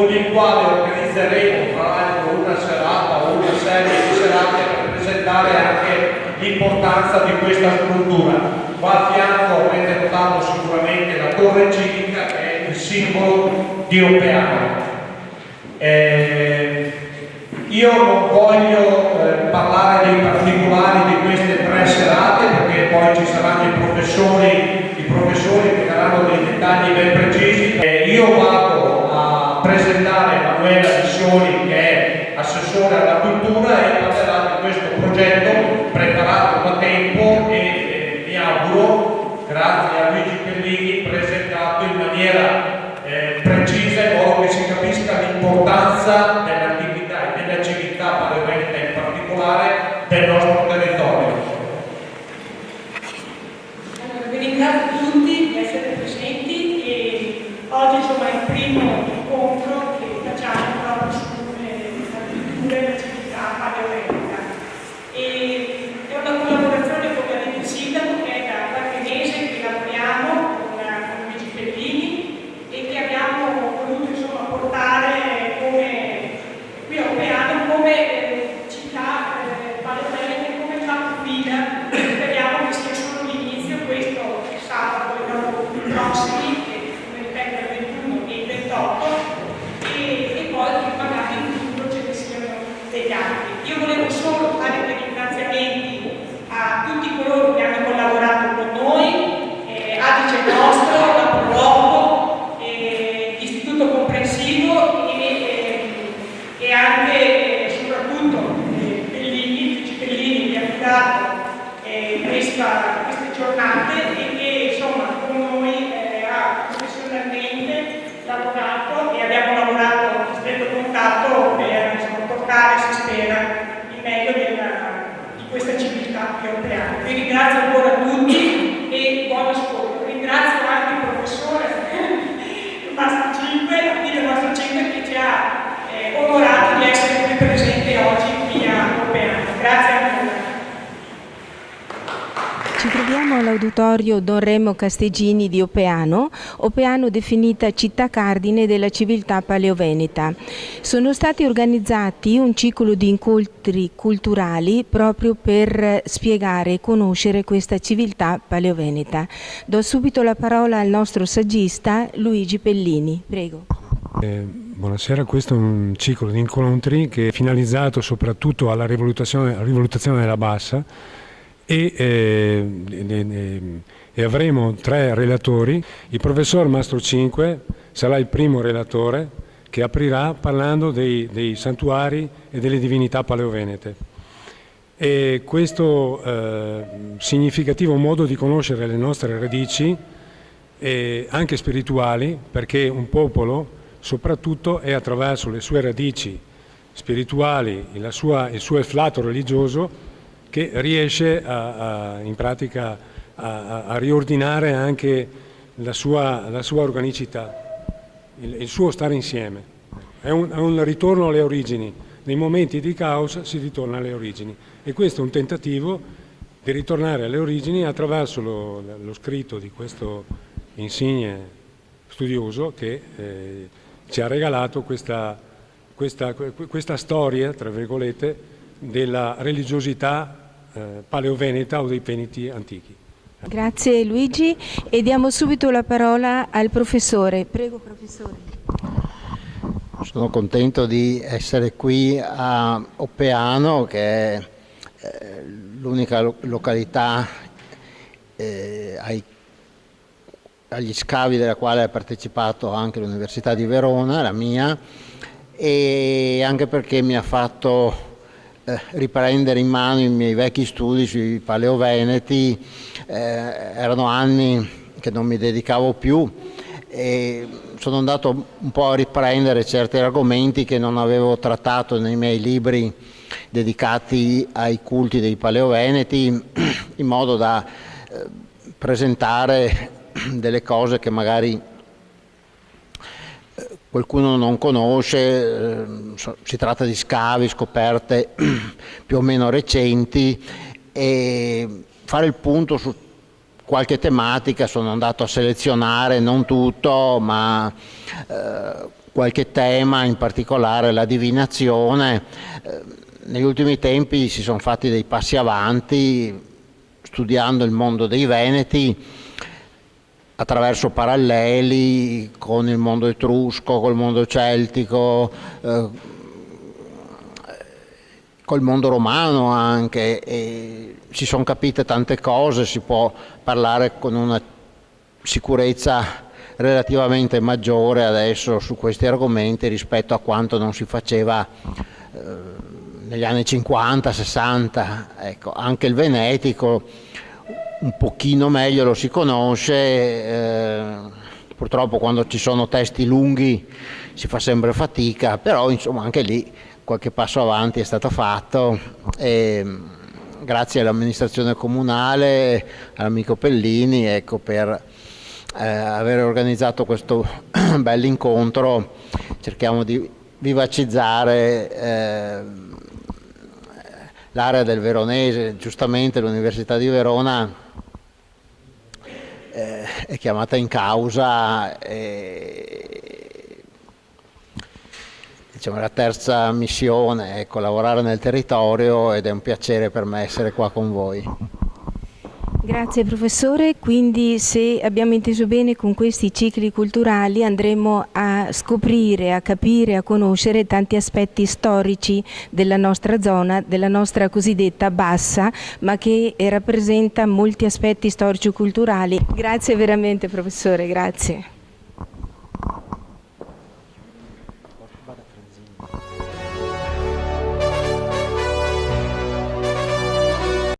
con il quale organizzeremo tra l'altro una serata o una serie di serate per presentare anche l'importanza di questa struttura. Qua a fianco avrete notato sicuramente la torre civica, che è il simbolo di Oppiano. Io non voglio parlare dei particolari di queste 3 serate, perché poi ci saranno i professori che daranno dei dettagli ben precisi. Io vado a presentare Emanuela Bissoli, che è assessore alla cultura, e parlerà di questo progetto preparato da tempo e mi auguro, grazie a Luigi Pellini, presentato in maniera precisa, in modo che si capisca l'importanza dell'attività e della civiltà paleoveneta in particolare del nostro territorio. Allora, vi ringrazio tutti di essere presenti e oggi insomma è il primo incontro che facciamo proprio sulla cultura e la civiltà paleoveneta. E è una collaborazione, come ha detto il sindaco, che è da qualche mese che lavoriamo con Luigi Pellini e che abbiamo voluto insomma portare come qui a Oppiano come città paleoveneta, come capofila. Speriamo che sia solo l'inizio, questo sabato e dopo i prossimi, che come ripeto il 21 e il 28, e poi magari in futuro ce ne siano degli altri. Io volevo solo fare dei ringraziamenti a tutti coloro che hanno collaborato con noi, Adige Nostro, la Proloco, l'Istituto Comprensivo e anche soprattutto Luigi Pellini che ha guidato queste giornate e che insomma con noi ha professionalmente lavorato e abbiamo lavorato in stretto contatto per insomma, portare, si spera, il meglio di questa civiltà che operiamo. Vi ringrazio ancora tutti e buon ascolto. Ringrazio anche il professore Mastro 5, il Mastro 5 che ci ha onorato di essere qui presente oggi qui a Oppiano. Grazie ancora. Ci troviamo all'Auditorio Don Remo Casteggini di Oppiano, Oppiano definita città cardine della civiltà paleoveneta. Sono stati organizzati un ciclo di incontri culturali proprio per spiegare e conoscere questa civiltà paleoveneta. Do subito la parola al nostro saggista Luigi Pellini. Prego. Buonasera, questo è un ciclo di incontri che è finalizzato soprattutto alla rivalutazione della bassa e avremo 3 relatori. Il professor Mastro 5 sarà il primo relatore che aprirà parlando dei santuari e delle divinità paleovenete. E questo significativo modo di conoscere le nostre radici, anche spirituali, perché un popolo soprattutto è attraverso le sue radici spirituali, il suo efflato religioso, che riesce in pratica a riordinare anche la sua organicità, il suo stare insieme. È un ritorno alle origini. Nei momenti di caos si ritorna alle origini, e questo è un tentativo di ritornare alle origini attraverso lo scritto di questo insigne studioso che ci ha regalato questa storia, tra virgolette, della religiosità paleoveneta o dei veneti antichi. Grazie Luigi, e diamo subito la parola al professore. Prego professore. Sono contento di essere qui a Oppiano, che è l'unica località agli scavi della quale ha partecipato anche l'Università di Verona, la mia, e anche perché mi ha fatto riprendere in mano i miei vecchi studi sui paleoveneti. Erano anni che non mi dedicavo più e sono andato un po' a riprendere certi argomenti che non avevo trattato nei miei libri dedicati ai culti dei paleoveneti, in modo da presentare delle cose che magari qualcuno non conosce. Si tratta di scavi, scoperte più o meno recenti, e fare il punto su qualche tematica, sono andato a selezionare, non tutto, ma qualche tema, in particolare la divinazione. Negli ultimi tempi si sono fatti dei passi avanti studiando il mondo dei Veneti attraverso paralleli con il mondo etrusco, col mondo celtico, col mondo romano anche, e si sono capite tante cose, si può parlare con una sicurezza relativamente maggiore adesso su questi argomenti rispetto a quanto non si faceva negli anni 50-60. Ecco, anche il venetico un pochino meglio lo si conosce, purtroppo quando ci sono testi lunghi si fa sempre fatica, però insomma anche lì qualche passo avanti è stato fatto, e grazie all'amministrazione comunale, all'amico Pellini, ecco, per aver organizzato questo bell'incontro. Cerchiamo di vivacizzare l'area del Veronese. Giustamente l'Università di Verona è chiamata in causa, diciamo, la terza missione, ecco, lavorare nel territorio, ed è un piacere per me essere qua con voi. Grazie professore, quindi se abbiamo inteso bene, con questi cicli culturali andremo a scoprire, a capire, a conoscere tanti aspetti storici della nostra zona, della nostra cosiddetta bassa, ma che rappresenta molti aspetti storici-culturali. Grazie veramente professore, grazie.